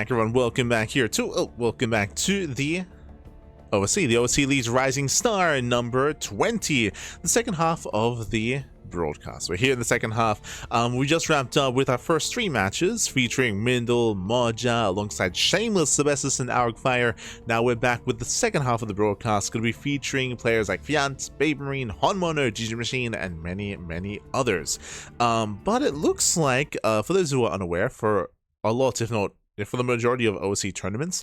Everyone, welcome back here to welcome back to the OSC Elite Rising Star number 20, the second half of the broadcast. We're here in the second half. We just wrapped up with our first three matches featuring Mindle, Moja, alongside Shameless, Sebestus, and Argfire. Now we're back with the second half of the broadcast, going to be featuring players like Fjant, BabyMarine, Honmono, GG Machine, and many others. But it looks like, for those who are unaware, for a lot, if not for the majority of OSC tournaments,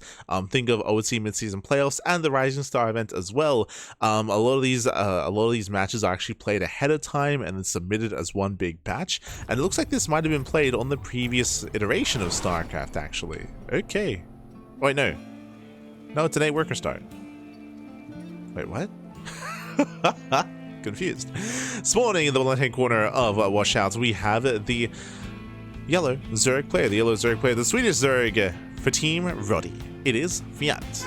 think of OSC mid-season playoffs and the Rising Star event as well. A lot of these matches are actually played ahead of time and then submitted as one big batch. And it looks like this might have been played on the previous iteration of StarCraft, actually. Okay. Wait, no, it's an 8-worker start. Wait, what? Confused. Spawning in the left-hand corner of Washouts, we have the yellow Zerg player, the Swedish Zerg for Team Roddy. It is Fjant.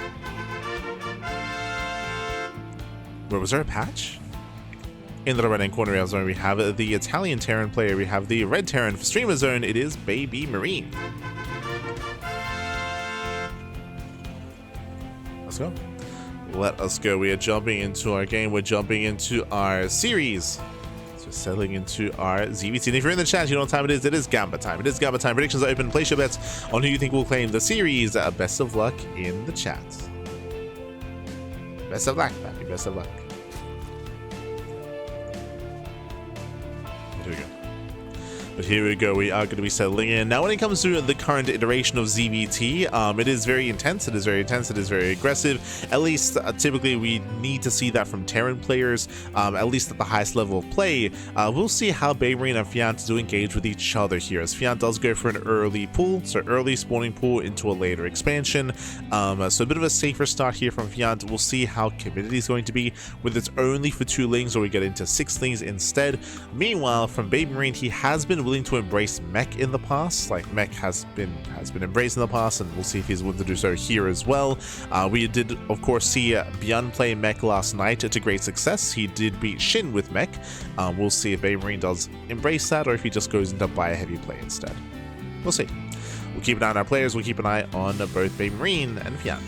Where was there a patch? In the right-hand corner of the zone, we have the Italian Terran player. We have the red Terran for Streamer Zone. It is BabyMarine. Let's go. Let us go. We are jumping into our game. We're jumping into our series. Settling into our ZVT. And if you're in the chat, you know what time it is. It is Gamba time. Predictions are open. Place your bets on who you think will claim the series. Best of luck in the chat. Best of luck, Pappy. Best of luck. Here we go. But here we go, we are going to be settling in. Now when it comes to the current iteration of ZVT, it is very intense, it is very aggressive. At least, typically we need to see that from Terran players, at least at the highest level of play. We'll see how BabyMarine and Fjant do engage with each other here, as Fjant does go for an early pool, so early spawning pool into a later expansion. So a bit of a safer start here from Fjant. We'll see how committed he's going to be, whether it's only for 2 lings or we get into 6 lings instead. Meanwhile, from BabyMarine, he has been willing to embrace mech in the past. Like, mech has been embraced in the past, and we'll see if he's willing to do so here as well. We did of course see Björn play mech last night to great success. He did beat Shin with mech. We'll see if BabyMarine does embrace that or if he just goes into buy heavy play instead. We'll see. We'll keep an eye on our players. We'll keep an eye on both BabyMarine and Fjant.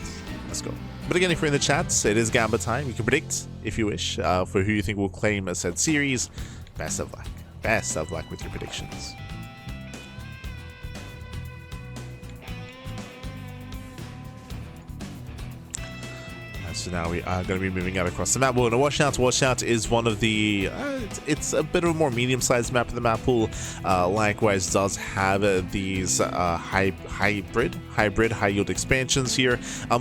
Let's go. But again, if you're in the chats, it is Gamba time. You can predict, if you wish, for who you think will claim a said series. Best of luck. Best of luck with your predictions. So now we are going to be moving out across the map. Well, Washout is one of the... it's a bit of a more medium-sized map in the map pool. Likewise, does have these hybrid high-yield expansions here,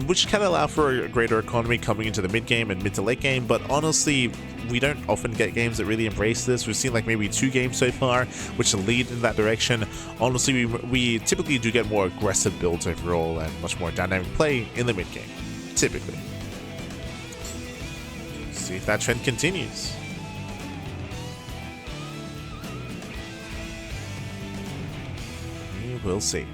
which can allow for a greater economy coming into the mid-game and mid to late game. But honestly, we don't often get games that really embrace this. We've seen like maybe 2 games so far, which lead in that direction. Honestly, we typically do get more aggressive builds overall and much more dynamic play in the mid-game, typically. See if that trend continues. We will see.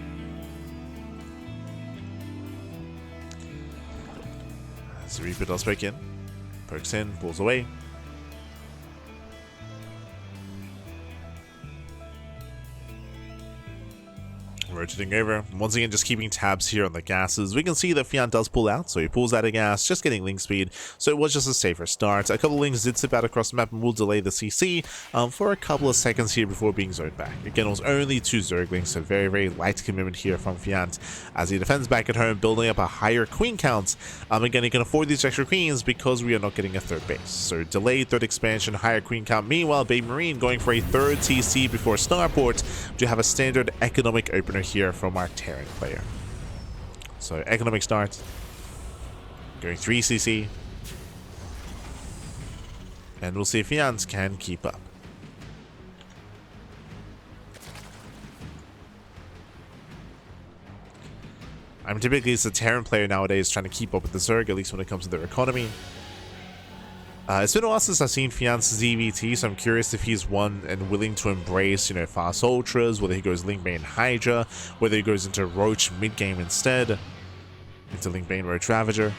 As the Reaper does break in, pokes in, pulls away. Rotating over, once again just keeping tabs here on the gases. We can see that Fjant does pull out, so he pulls out a gas, just getting link speed, so it was just a safer start. A couple of links did slip out across the map and will delay the CC for a couple of seconds here before being zoned back. Again, it was only 2 Zerglings, so very light commitment here from Fjant as he defends back at home, building up a higher queen count. Again, he can afford these extra queens because we are not getting a 3rd base. So delayed 3rd expansion, higher queen count. Meanwhile, BabyMarine going for a 3rd TC before Starport to have a standard economic opener here from our Terran player. So economic start, going 3 CC, and we'll see if Fjant can keep up. I mean, typically it's the Terran player nowadays trying to keep up with the Zerg, at least when it comes to their economy. It's been a while since I've seen Fjant's ZVT, so I'm curious if he's one and willing to embrace, you know, fast ultras, whether he goes Link Bane Hydra, whether he goes into Roach mid-game instead, into Link Bane Roach Ravager.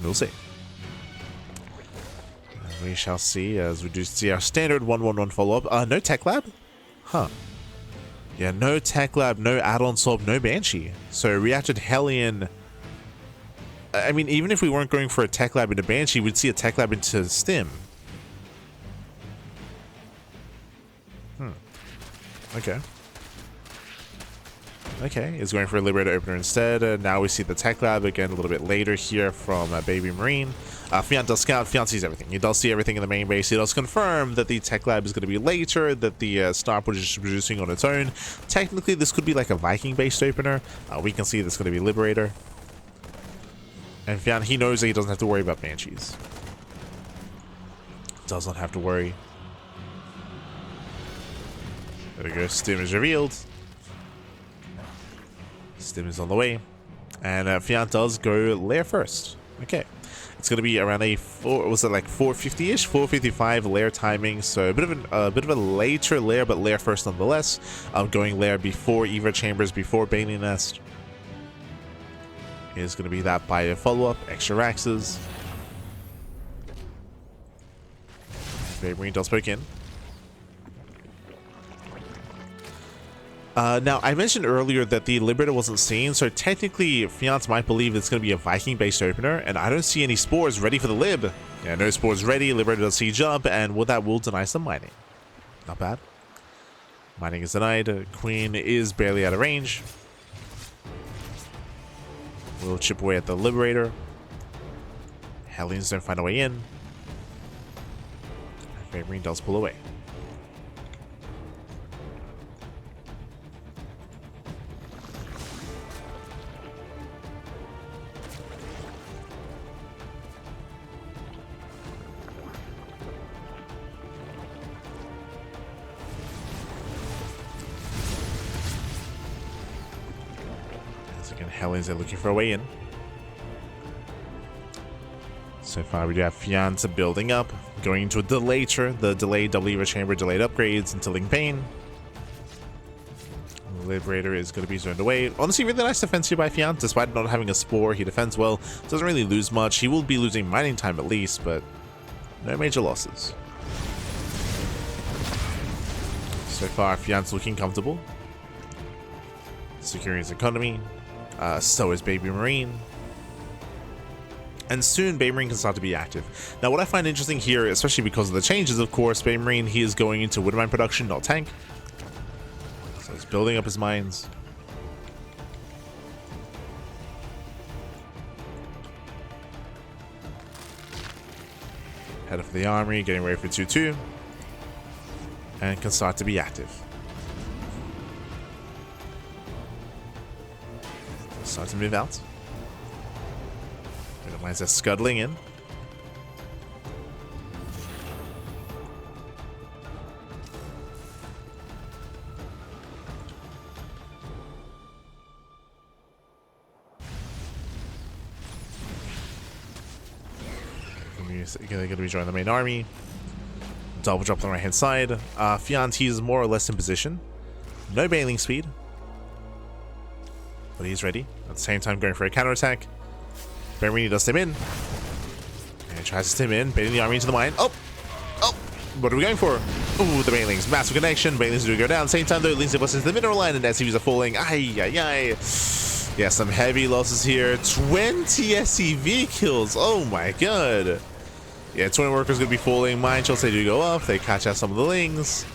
We'll see. We shall see as we do see our standard 1-1-1 follow-up. No tech lab? Huh. Yeah, no Tech Lab, no add-on swap, no Banshee. So reacted Hellion. I mean, even if we weren't going for a Tech Lab into Banshee, we'd see a Tech Lab into Stim. Okay. Okay, is going for a Liberator opener instead. Now we see the Tech Lab again a little bit later here from BabyMarine. Fjant does scout. Fjant sees everything. He does see everything in the main base. He does confirm that the Tech Lab is going to be later, that the Star Push is producing on its own. Technically, this could be like a Viking-based opener. We can see this is going to be Liberator. And Fjant, he knows that he doesn't have to worry about Banshees. Does not have to worry. There we go. Stim is revealed. Stim is on the way. And Fjant does go lair first. Okay. It's going to be around a 450-ish, 455 lair timing. So a bit of a later lair, but lair first nonetheless. Going lair before Eva Chambers, before Bailey Nest. Is going to be that by a follow-up. Extra Raxes. BabyMarine does poke in. Now, I mentioned earlier that the Liberator wasn't seen, so technically Fjant might believe it's going to be a Viking-based opener, and I don't see any spores ready for the Lib. Yeah, no spores ready, Liberator does siege up, and that will deny some mining. Not bad. Mining is denied. Queen is barely out of range. We'll chip away at the Liberator. Hellions don't find a way in. BabyMarine does pull away. Hellions are looking for a way in. So far we do have Fjant building up, going into a delater, the delayed double Eva Chamber, delayed upgrades into Ling Pain. Liberator is going to be zoned away. Honestly, really nice defense here by Fjant, despite not having a spore. He defends well, doesn't really lose much. He will be losing mining time at least, but no major losses. So far, Fjant's looking comfortable. Securing his economy. So is BabyMarine. And soon BabyMarine can start to be active. Now what I find interesting here, especially because of the changes, of course, BabyMarine, he is going into wood mine production, not tank. So he's building up his mines. Head for the armory, getting ready for 2-2. And can start to be active. Start to move out. The mines are scuttling in. They're going to be joining the main army. Double drop on the right hand side. Fjant, he's more or less in position. No bailing speed. But he's ready. At the same time, going for a counterattack. BabyMarine does stim in. And he tries to stim in, baiting the army into the mine. Oh! Oh! What are we going for? Ooh, the Bailings. Massive connection. Bailings do go down. Same time, though, Lindsay busts into the mineral line, and SCVs are falling. Ay, ay, ay. Yeah, some heavy losses here. 20 SCV kills. Oh my god. Yeah, 20 workers going to be falling. Mine shots, they do go up. They catch out some of the Lings.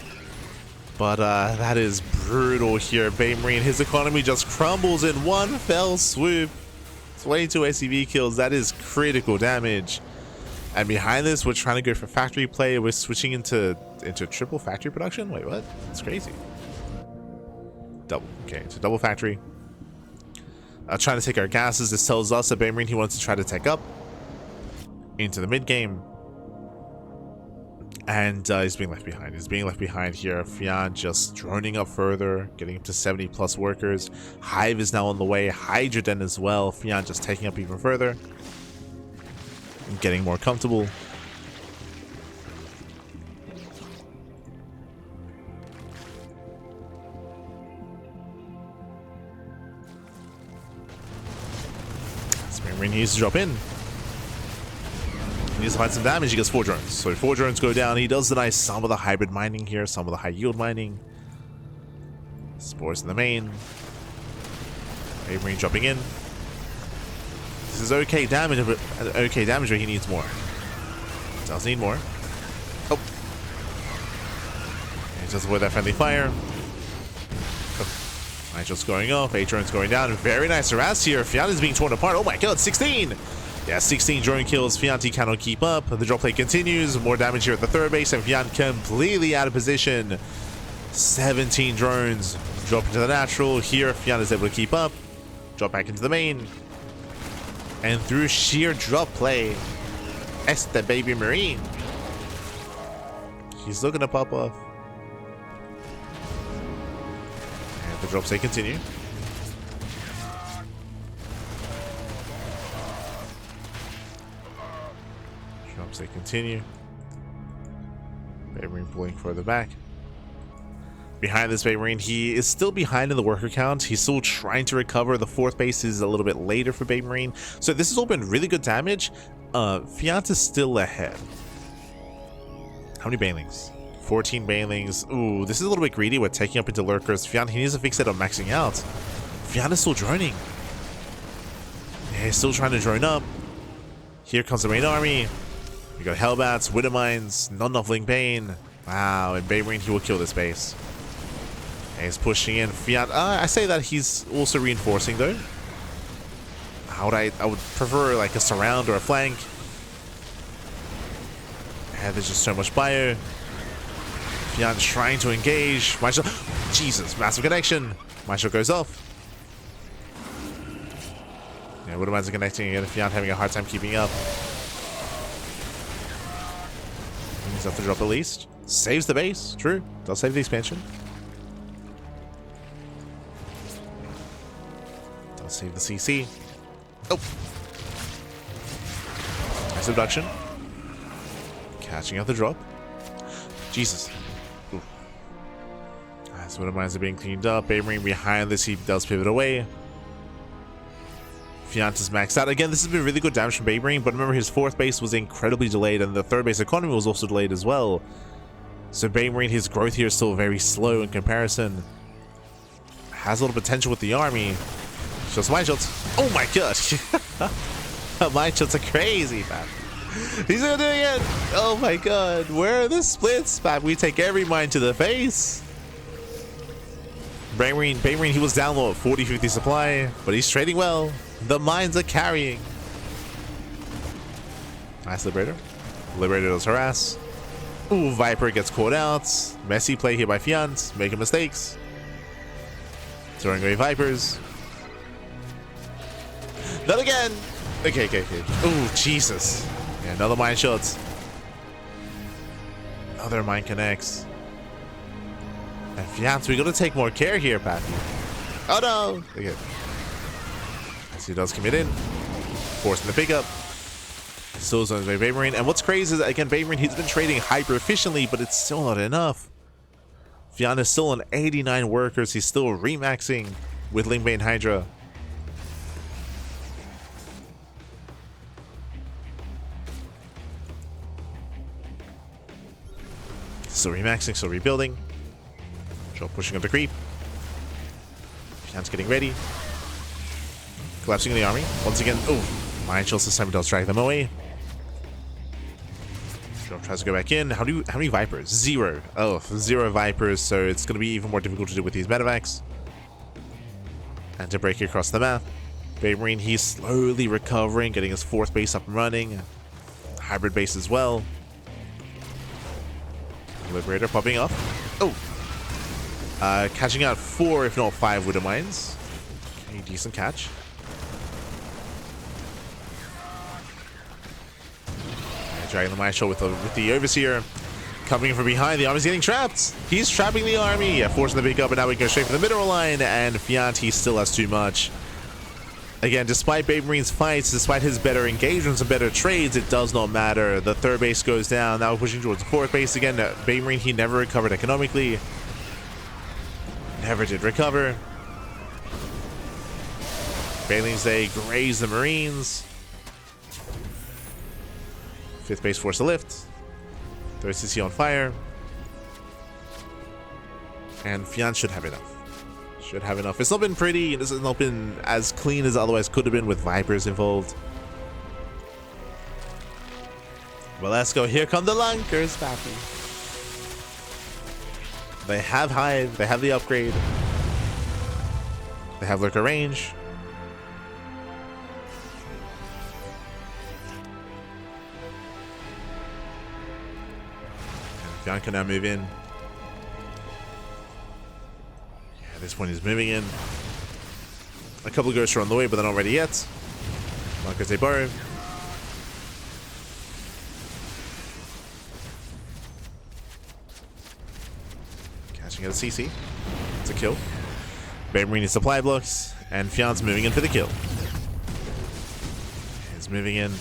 But that is brutal here. BabyMarine, his economy just crumbles in one fell swoop. 22 SCV kills. That is critical damage. And behind this, we're trying to go for factory play. We're switching into triple factory production. Wait, what? That's crazy. Double. Okay, so double factory. Trying to take our gases. This tells us that BabyMarine, he wants to try to tech up into the mid game. And he's being left behind. He's being left behind here. Fjant just droning up further, getting up to 70 plus workers. Hive is now on the way. Hydra Den as well. Fjant just taking up even further. And getting more comfortable. BabyMarine needs to drop in. He needs to find some damage. He gets 4 drones. So 4 drones go down. He does deny some of the hybrid mining here, some of the high yield mining. Force in the main. BabyMarine dropping in. This is okay damage, but he needs more. Does need more. Oh. He does avoid that friendly fire. Oh. Nigel's going off. 8 drones going down. Very nice harass here. Fjant is being torn apart. Oh my god, 16! Yeah, 16 drone kills. Fjant cannot keep up. The drop play continues. More damage here at the third base, and Fjant completely out of position. 17 drones. Drop into the natural. Here, Fjant is able to keep up. Drop back into the main. And through sheer drop play, it's the BabyMarine. He's looking to pop off. And the drops they continue. Drops they continue. BabyMarine pulling further back. Behind this BabyMarine, he is still behind in the worker count. He's still trying to recover. The fourth base is a little bit later for BabyMarine. So this has all been really good damage. Fjant is still ahead. How many banelings? 14 banelings. Ooh, this is a little bit greedy with taking up into lurkers. Fjant, he needs to fix it on maxing out. Fjant is still droning. Yeah, he's still trying to drone up. Here comes the main army. We got Hellbats, Widowmines, not enough Link Bane. Wow, and BabyMarine, he will kill this base. He's pushing in. Fjant, I say that he's also reinforcing though. I would prefer like a surround or a flank. And there's just so much bio. Fjant trying to engage. Maestro, Jesus, massive connection. Maestro goes off. Yeah, Widowmines are connecting again. Fjant having a hard time keeping up. He's have to drop at least. Saves the base. True. Does save the expansion. Does save the CC. Oh. Nice abduction. Catching out the drop. Jesus. Ooh. As Widowmines are being cleaned up. BabyMarine behind this. He does pivot away. Fjant is maxed out. Again, this has been really good damage from BabyMarine, but remember his fourth base was incredibly delayed and the third base economy was also delayed as well. So BabyMarine, his growth here is still very slow in comparison. Has a little potential with the army. Just mine shots. Oh my god. Mine shots are crazy, man. He's gonna do it again. Oh my god. Where are the splits, man? We take every mine to the face. BabyMarine, he was down low at 40-50 supply, but he's trading well. The mines are carrying. Nice Liberator. Liberator does harass. Ooh, Viper gets caught out. Messy play here by Fjant. Making mistakes. Throwing away Vipers. Not again. Okay. Ooh, Jesus. Yeah, another mine shot. Another mine connects. And Fjant, we gotta take more care here, Patty. Oh no. Okay. As he does commit in. Forcing the pickup. Still zones by BabyMarine. And what's crazy is that, again, BabyMarine, he's been trading hyper efficiently, but it's still not enough. Fjant is still on 89 workers. He's still remaxing with Linkbane Hydra. Still remaxing, still rebuilding. Joe pushing up the creep. Fjant's getting ready. Collapsing the army. Once again, oh, Mine Shields this time does drag them away. Joe tries to go back in. How many Vipers? 0. Oh, 0 Vipers, so it's going to be even more difficult to do with these medevacs. And to break across the map. BabyMarine, he's slowly recovering, getting his fourth base up and running. Hybrid base as well. Liberator popping off. Oh! Catching out 4, if not 5 Widowmines. Okay, decent catch. Dragging the mine shot with the Overseer. Coming from behind, the army's getting trapped. He's trapping the army. Yeah, forcing the pick up, and now we go straight for the mineral line. And Fjant, he still has too much. Again, despite BabyMarine's fights, despite his better engagements and better trades, it does not matter. The third base goes down. Now we're pushing towards the fourth base again. BabyMarine, he never recovered economically. Never did recover. Banelings, they graze the Marines. Fifth base forced to lift. Third CC on fire. And Fjant should have enough. Should have enough. It's not been pretty. It's not been as clean as it otherwise could have been with Vipers involved. Well, let's go. Here come the Lunkers, pappy. They have Hive. They have the upgrade. They have Lurker range. And Fjant can now move in. Yeah, this one is moving in. A couple of ghosts are on the way, but they're not ready yet. Lunkers they borrow. Catching at a CC. It's a kill. BabyMarine supply blocks, and Fjant's moving in for the kill. He's moving in.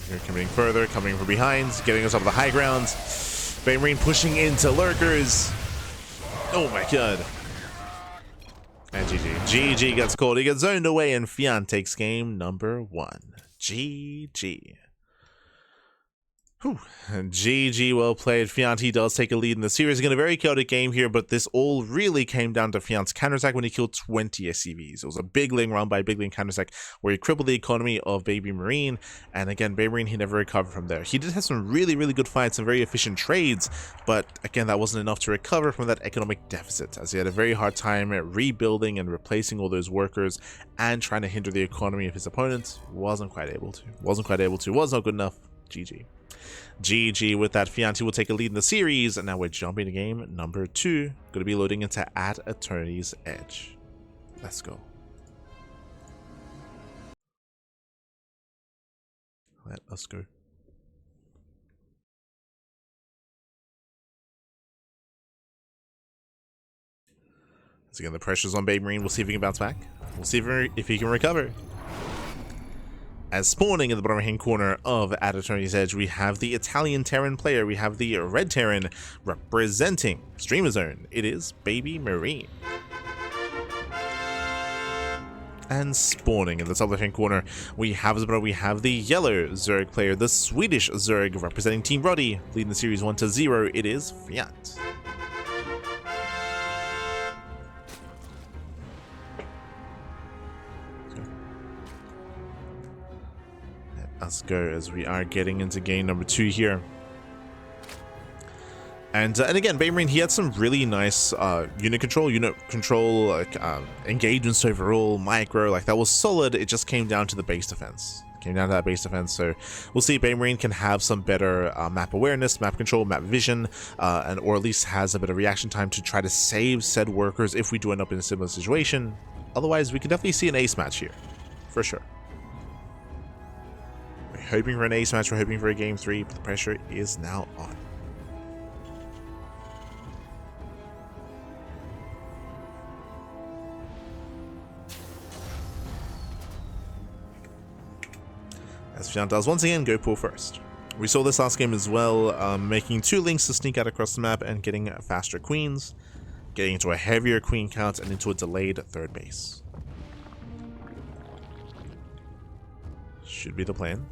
Here coming further, coming from behind, getting us up the high ground. BabyMarine pushing into lurkers. Oh my god. And GG. GG gets called. He gets zoned away, and Fjant takes game number 1. GG. Whew. GG, well played. Fjant, he does take a lead in the series. Again, a very chaotic game here, but this all really came down to Fjant's counterattack when he killed 20 SCVs. It was a big ling run by big ling counterattack where he crippled the economy of BabyMarine, and again, BabyMarine, he never recovered from there. He did have some really good fights and very efficient trades, but again, that wasn't enough to recover from that economic deficit, as he had a very hard time at rebuilding and replacing all those workers and trying to hinder the economy of his opponent. Wasn't quite able to. Was not good enough. GG. GG with that. Fjant will take a lead in the series, and now we're jumping to game number 2. Going to be loading into At Eternity's Edge. Let's go. Let us go. So again, the pressure's on BabyMarine. We'll see if he can bounce back. We'll see if he can recover. As spawning in the bottom right-hand corner of At Eternity's Edge, we have the Italian Terran player. We have the Red Terran representing Streamer Zone. It is BabyMarine. And spawning in the top left-hand corner, we have the yellow Zerg player, the Swedish Zerg representing Team Roddy. Leading the series 1-0, it is Fjant. Let's go as we are getting into game number 2 here. And again, BabyMarine, he had some really nice unit control, like, engagements overall, micro, like that was solid. It just came down to the base defense. So we'll see if BabyMarine can have some better map awareness, map control, map vision, and or at least has a bit of reaction time to try to save said workers if we do end up in a similar situation. Otherwise, we could definitely see an ace match here, for sure. We're hoping for an ace match, we're hoping for a game 3, but the pressure is now on. As Fjant does once again go pull first. We saw this last game as well, making 2 links to sneak out across the map and getting faster queens, getting into a heavier queen count and into a delayed 3rd base. Should be the plan.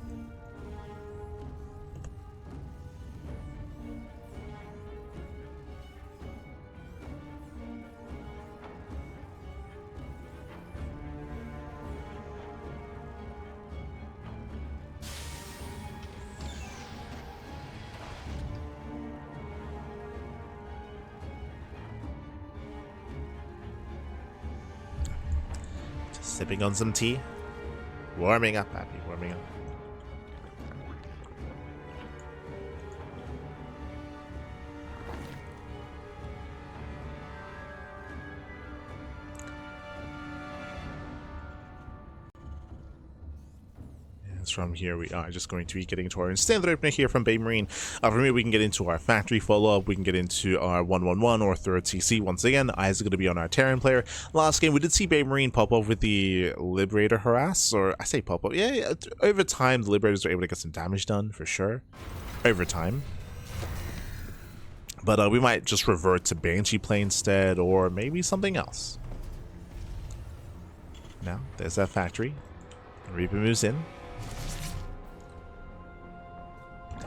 Sipping on some tea. Warming up, happy, warming up. From here, we are just going to be getting into our standard opener here from BabyMarine. From here, we can get into our factory follow-up. We can get into our 1-1-1 or 3rd CC once again. Eyes are going to be on our Terran player. Last game, we did see BabyMarine pop up with the Liberator Harass, or I say pop up. Yeah, over time, the Liberators were able to get some damage done, for sure. Over time. But we might just revert to Banshee play instead, or maybe something else. Now, there's that factory. Reaper moves in.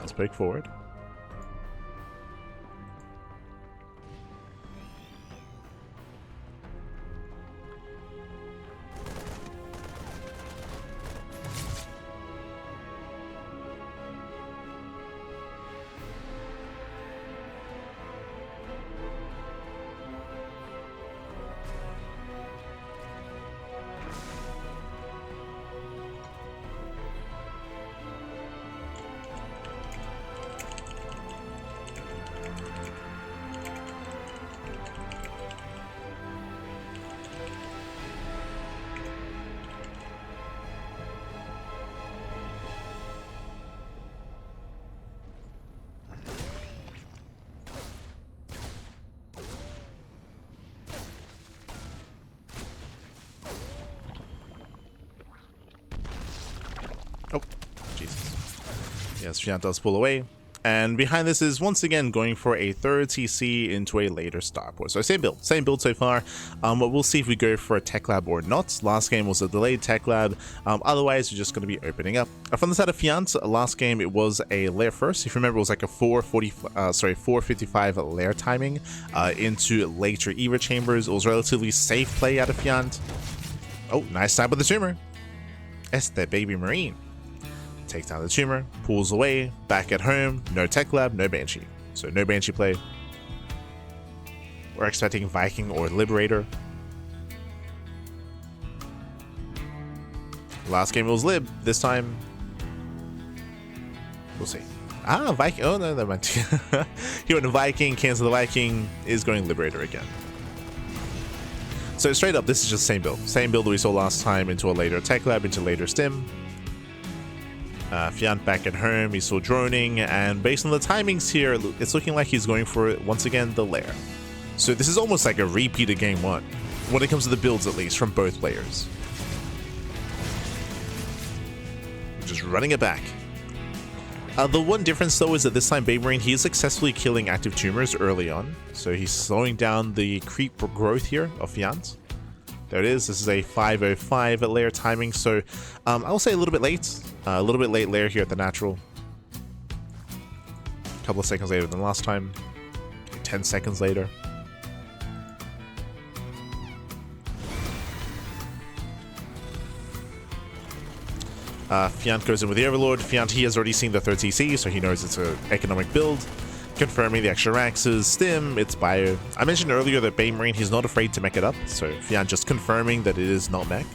Let's poke forward. Oh, Jesus. Yes, Fjant does pull away. And behind this is once again going for a third TC into a later starport. So same build so far. But we'll see if we go for a tech lab or not. Last game was a delayed tech lab. Otherwise, we're just going to be opening up. From the side of Fjant, last game it was a lair first. If you remember, it was like a 455 lair timing into later Eva chambers. It was relatively safe play out of Fjant. Oh, nice stab with the tumor. It's the BabyMarine. Takes down the tumor, pulls away, back at home, no tech lab, no Banshee. So no Banshee play. We're expecting Viking or Liberator. Last game it was Lib, this time we'll see. Ah, Viking, oh no, never mind. He went to Viking, cancel the Viking, is going Liberator again. So straight up, this is just the same build. Same build that we saw last time into a later tech lab, into later stim. Fjant back at home, he's still droning, and based on the timings here, it's looking like he's going for, once again, the lair. So this is almost like a repeat of game one, when it comes to the builds at least, from both players. Just running it back. The one difference though is that this time BabyMarine, he is successfully killing active tumors early on, so he's slowing down the creep growth here of Fjant. There it is. This is a 505 layer timing, so I'll say a little bit late layer here at the natural. A couple of seconds later than last time. 10 seconds later. Fjant goes in with the Overlord. Fjant, he has already seen the third TC, so he knows it's an economic build. Confirming the extra Raxes, Stim, it's Bio. I mentioned earlier that BabyMarine, he's not afraid to mech it up, so Fjant just confirming that it is not mech.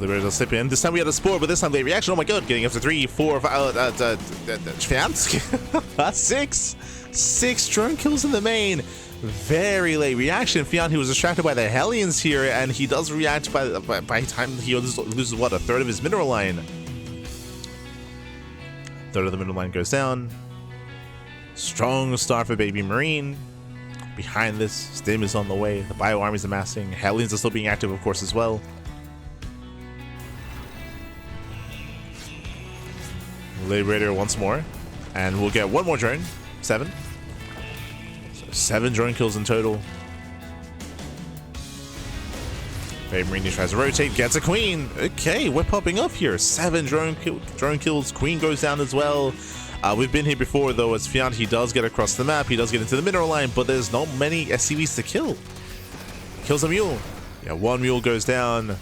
Liberator will slip in. This time we had a spore, but this time late reaction. Oh my god, getting up to 3, 4, 5, Fjant. 6 drone kills in the main. Very late reaction. Fjant, he was distracted by the Hellions here, and he does react by the time he loses what, a third of his mineral line. Third of the mineral line goes down. Strong start for BabyMarine. Behind this, Stim is on the way. The Bio Army is amassing. Hellions are still being active, of course, as well. Liberator once more, and we'll get one more drone. 7. So 7 drone kills in total. BabyMarine tries to rotate, gets a queen. Okay, we're popping up here. 7 drone kills. Queen goes down as well. We've been here before though. As Fjant, he does get across the map. He does get into the mineral line, but there's not many SCVs to kill. Kills a mule. Yeah, 1 mule goes down.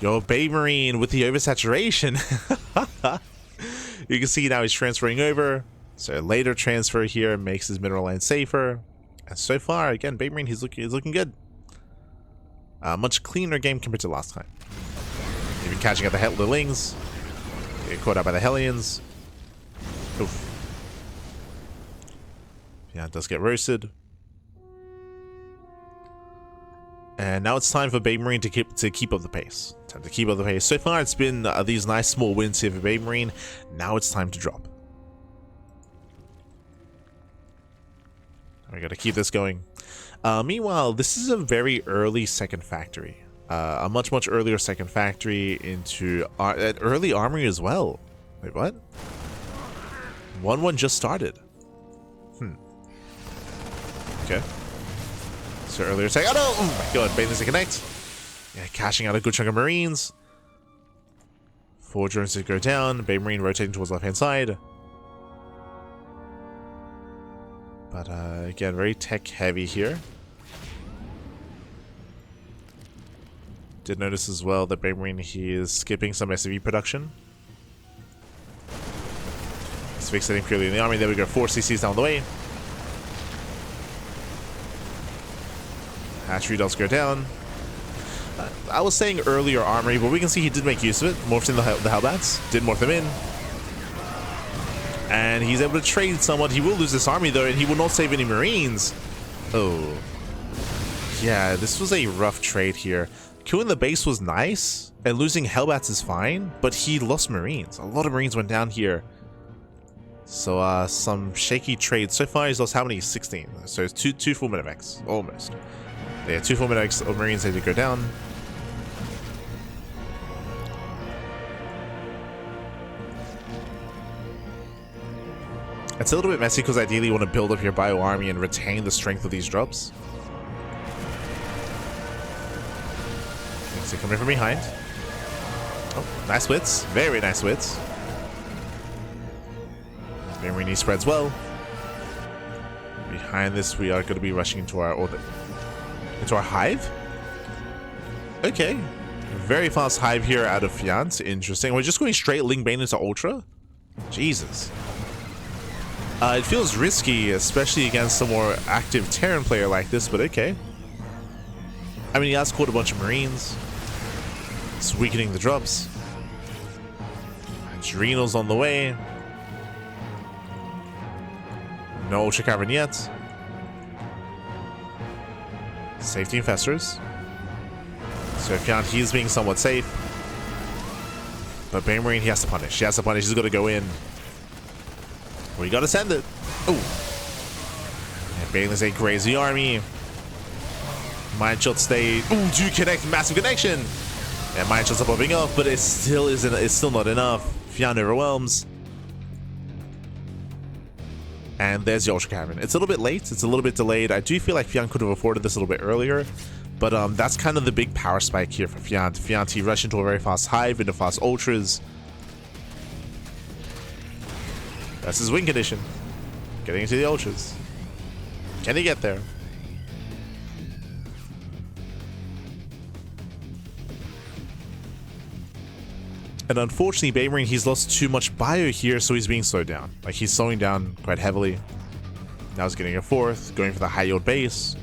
Yo, BabyMarine with the oversaturation. You can see now he's transferring over. So later transfer here makes his mineral line safer. And so far, again, BabyMarine, he's looking good. Much cleaner game compared to last time. Even catching up the Ducklings. Get caught out by the Hellions. Oof. Yeah, it does get roasted. And now it's time for BabyMarine to keep up the pace. Time to keep up the pace. So far, it's been these nice small wins here for BabyMarine. Now it's time to drop. We got to keep this going. Meanwhile, this is a very early second factory. A much earlier second factory into early armory as well. Wait, what? 1-1 just started. Okay. So earlier say, oh no! Oh my god, Bailey's to connect. Yeah, cashing out a good chunk of Marines. 4 drones to go down. BabyMarine rotating towards left hand side. But again, very tech heavy here. Did notice as well that BabyMarine, he is skipping some SCV production. He's fixating purely in the army. There we go, 4 CCs down the way. Hatchery does go down. I was saying earlier armory, but we can see he did make use of it. Morphed in the Hellbats. Did morph them in. And he's able to trade somewhat. He will lose this army though, and he will not save any Marines. Oh. Yeah, this was a rough trade here. Killing the base was nice, and losing Hellbats is fine, but he lost Marines. A lot of Marines went down here. So, some shaky trades. So far, he's lost how many? 16. So, it's two full Minivex. Almost. Yeah, 2 full Minivex of Marines had to go down. It's a little bit messy because ideally you want to build up your bio army and retain the strength of these drops. So coming from behind. Oh, nice wits. Very nice wits. BabyMarine spreads well. Behind this, we are going to be rushing into our hive. Okay. Very fast hive here out of Fjant. Interesting. We're just going straight Ling Bane into Ultra. Jesus. It feels risky, especially against a more active Terran player like this, but okay. I mean, he has caught a bunch of Marines. It's weakening the drops. Adrenals on the way. No Ultra Cavern yet. Safety infestors. So Fjant, he's being somewhat safe. But BabyMarine, he has to punish. He has to punish. He's got to go in. We gotta send it. Oh. And Bailey's a crazy army. Mind shot stay. Ooh, do connect. Massive connection. And mind shots are popping off, but it still isn't. It's still not enough. Fjant overwhelms. And there's the Ultra Cavern. It's a little bit late. It's a little bit delayed. I do feel like Fjant could have afforded this a little bit earlier. But that's kind of the big power spike here for Fjant. Fjant, he rushed into a very fast hive, into fast ultras. That's his win condition. Getting into the ultras. Can he get there? And unfortunately, BabyMarine, he's lost too much bio here, so he's being slowed down. Like, he's slowing down quite heavily. Now he's getting a 4th, going for the high yield base.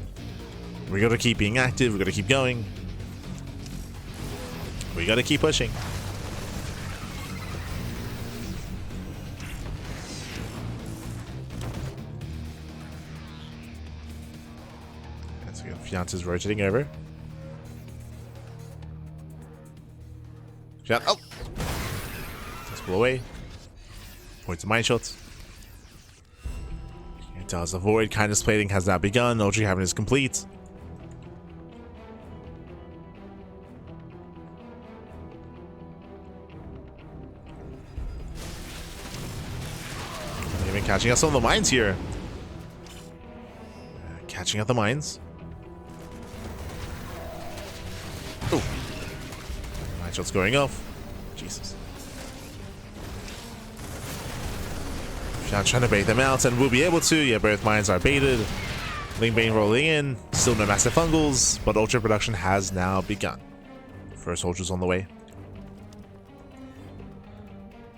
We gotta keep being active, we gotta keep going. We gotta keep pushing. And so Fjant is rotating over. Fjant, oh! Let's pull away. Points of mine shots. It does avoid. Kindness plating has now begun. Ultra Cavern is complete. Even catching us on the mines here. Catching up the mines. Oh. Mine shots going off. Jesus. Fjant trying to bait them out, and we'll be able to. Yeah, both mines are baited. Ling Bane rolling in. Still no massive fungals, but ultra production has now begun. First ultras on the way.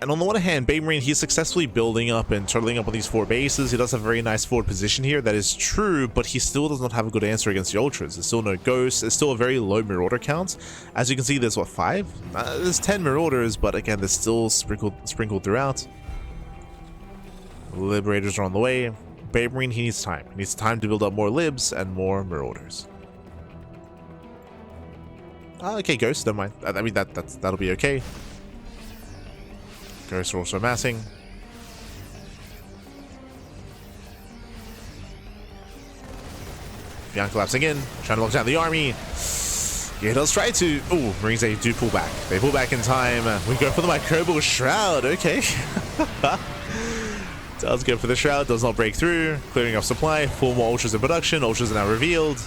And on the one hand, BabyMarine, he's successfully building up and turtling up on these 4 bases. He does have a very nice forward position here. That is true, but he still does not have a good answer against the ultras. There's still no ghosts. There's still a very low marauder count. As you can see, there's what, 5? There's 10 marauders, but again, they're still sprinkled throughout. Liberators are on the way. BabyMarine, he needs time. He needs time to build up more libs and more marauders. Okay, ghosts, never mind. I mean, that'll be okay. Ghosts are also amassing. Fjant collapsing in, trying to lock down the army. Yeah, does try to. Oh, Marines, they do pull back. They pull back in time. We go for the microbial shroud. Okay. Does go for the shroud. Does not break through. Clearing off supply. 4 more ultras in production. Ultras are now revealed.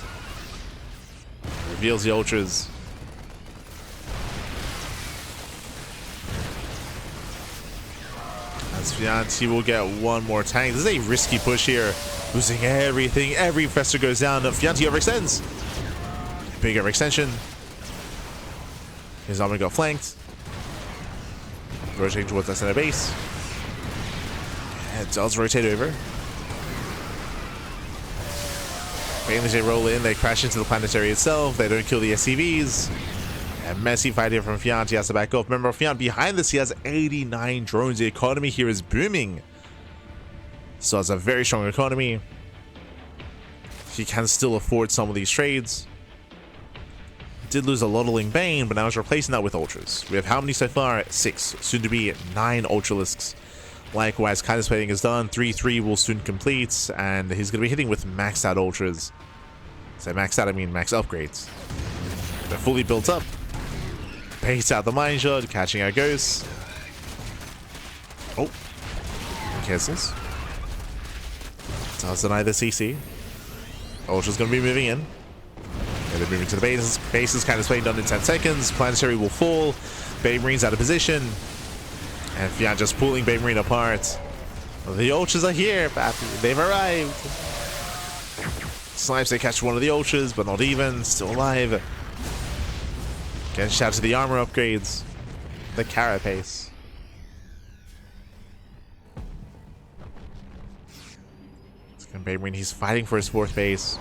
Reveals the ultras. As Fjant, he will get 1 more tank. This is a risky push here. Losing everything. Every infestor goes down. Fjant overextends. Big overextension. His army got flanked. Rotating towards that center base. It does rotate over. Mainly they roll in, they crash into the planetary itself, they don't kill the SCVs. A messy fight here from Fjant, he has to back off. Remember, Fjant behind this, he has 89 drones. The economy here is booming. So it's a very strong economy. He can still afford some of these trades. Did lose a lot of Ling Bane, but now he's replacing that with ultras. We have how many so far? 6, soon to be 9 ultralisks. Likewise, Kindness Plating is done. 3-3 will soon complete, and he's going to be hitting with maxed out ultras. So maxed out, I mean max upgrades. They're fully built up. Bait out the mine shot, catching our ghosts. Oh, cancels. Does deny the CC. Ultra's going to be moving in. And they're moving to the base. Base is kind of playing done in 10 seconds. Planetary will fall. BabyMarine's out of position. And Fjant just pulling BabyMarine apart. The ultras are here, Pappy. They've arrived. Snipes, they catch one of the ultras, but not even. Still alive. Again, shout out to the armor upgrades. The carapace. BabyMarine, he's fighting for his 4th base.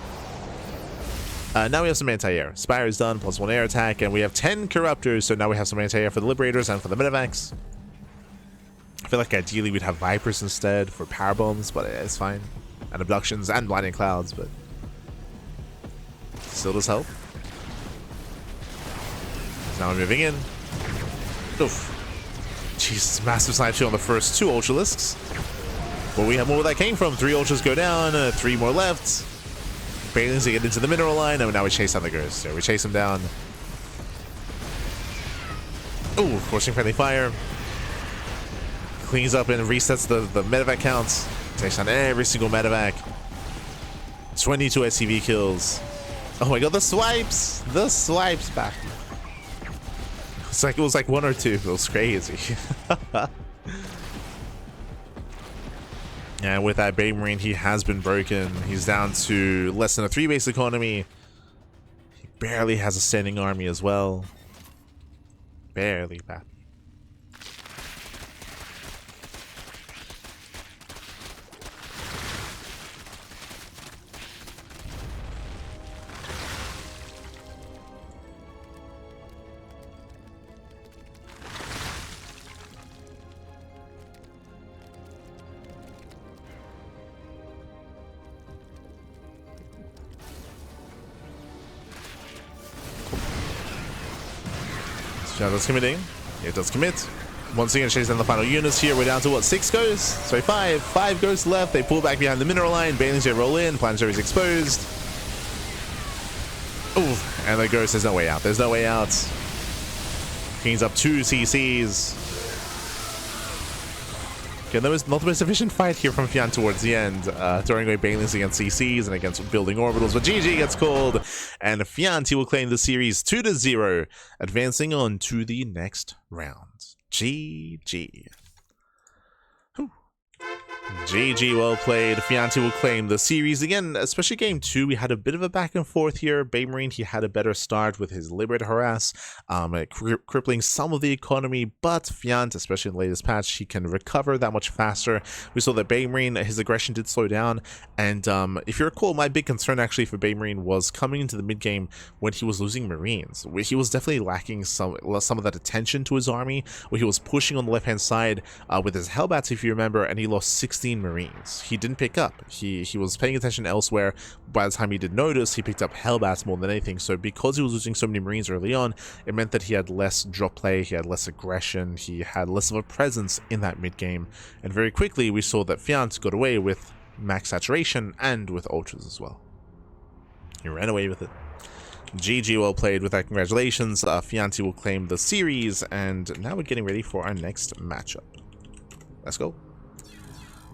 Now we have some anti-air. Spire is done, +1 air attack, and we have 10 Corruptors, so now we have some anti-air for the Liberators and for the Medivacs. I feel like ideally we'd have Vipers instead for power bombs, but it's fine. And abductions and blinding clouds, but still does help. Now we're moving in. Oof. Jesus, massive snipe kill on the first 2 ultralisks. But we have more where that came from. 3 ultras go down, 3 more left. Bailings to get into the mineral line, and now we chase down the ghost. So we chase him down. Ooh, forcing friendly fire. Cleans up and resets the medevac counts. Takes down every single medevac. 22 SCV kills. Oh my god, the swipes! The swipes back. It was like 1 or 2. It was crazy. And with that BabyMarine, he has been broken. He's down to less than a 3 base economy. He barely has a standing army as well. Barely, Pat. Yeah, that's committing. It does commit. Once again, chasing down the final units here. We're down to what, 6 ghosts? Sorry, 5. 5 ghosts left. They pull back behind the mineral line. Bailings roll in. Planetary is exposed. Ooh, and the ghost, there's no way out. There's no way out. Cleans up 2 CCs. Okay, that was not the most efficient fight here from Fjant towards the end, throwing away Bailings against CCs and against building orbitals, but GG gets called, and Fjant, he will claim the series 2-0, advancing on to the next round. GG. GG, well played. Fjant will claim the series again, especially game 2. We had a bit of a back and forth here. BabyMarine, he had a better start with his Liberator harass, crippling some of the economy, but Fjant, especially in the latest patch, he can recover that much faster. We saw that BabyMarine, his aggression did slow down, and if you recall, my big concern actually for BabyMarine was coming into the mid game when he was losing Marines. He was definitely lacking some of that attention to his army, where he was pushing on the left hand side with his Hellbats, if you remember, and he lost 16 Marines. He didn't pick up. He was paying attention elsewhere. By the time he did notice, he picked up Hellbats more than anything. So because he was losing so many Marines early on, it meant that he had less drop play, he had less aggression, he had less of a presence in that mid game. And very quickly we saw that Fjant got away with max saturation and with ultras as well. He ran away with it. GG, well played with that. Congratulations. Fjant will claim the series, and now we're getting ready for our next matchup. Let's go.